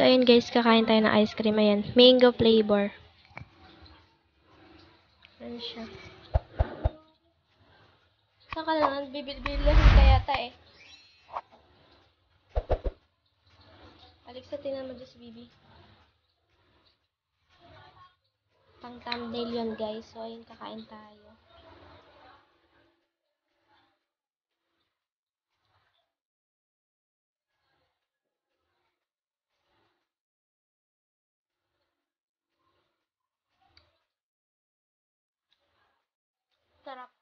ayun guys, kakain tayo ng ice cream. Ayan, mango flavor. Ano siya? Saan ka naman? Bibil-bilahin ka yata eh. Alexa, tingnan mo dyan si Bibi. Pang thumbnail yun guys. So, ayun, kakain tayo. Sarap.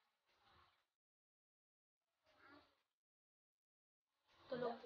Tulog.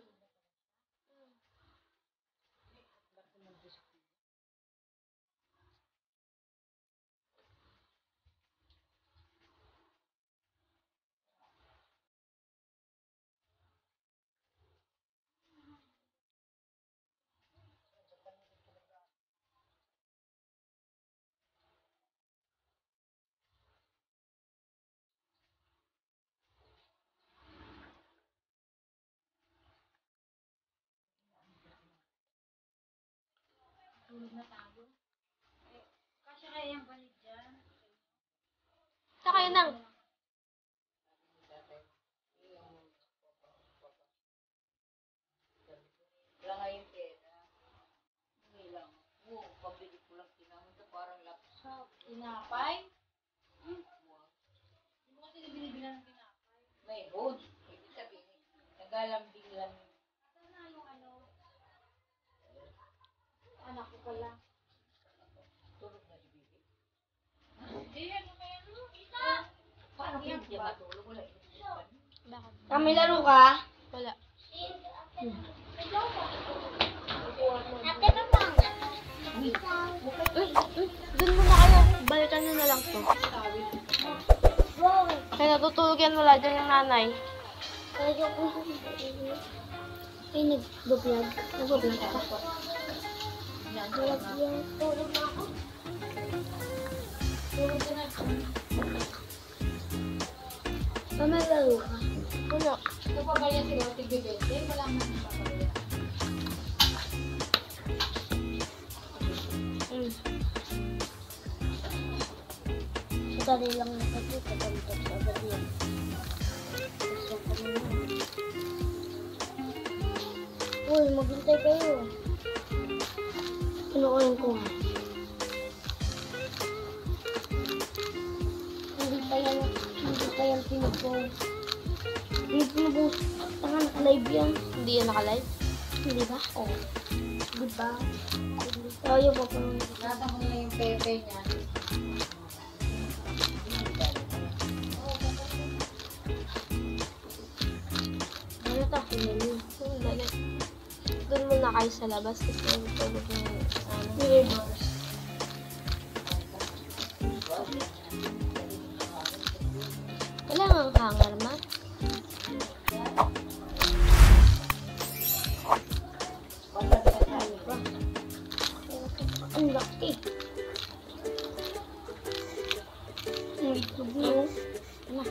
Tulog na tayo. Kasi kaya yung banig dyan. Saka yun lang. Wala nga yung pera. Hindi lang. Oo, pabili ko lang tinamon ito parang laptop. Tinapay? Hindi mo kasi binibilan ng tinapay. May hood. Ibig sabihin, nagalambing lang. Ito na yung ano. Anak ko pala. Tulog na si Bibi. Hindi, ano kaya ano? Isa! Paano kaya hindi matulog? Wala iniispan. Bakit? Kami laro ka? Wala. Ate naman. Dun muna kayo. Balikan nyo na lang to. Kaya natutulog yan wala dyan yung nanay. Ay, nag-vlog. Nag-vlog ka. Tulog na ako. Kami laro ka? Wala. Napabaya siguro tig-bibente. Wala man napabaya. Dali lang na kasi pagkalitan sa agad yan. Gusto kami na. Uy, maghintay kayo. Pinukuhin ko nga. Hindi pa yan pinupost. Hindi pinupost. Tanga, naka-live yan. Hindi yan naka-live. Hindi ba? Oo. Diba? Tayo pa pa. Nasa mo na yung pepe niya. Ano ta? Pinali. Dali. Doon muna kayo sa labas kasi tulog yung ano. Neighbors. Wala nga hanger ma. Ang laki. Ang itlog mo. Ano?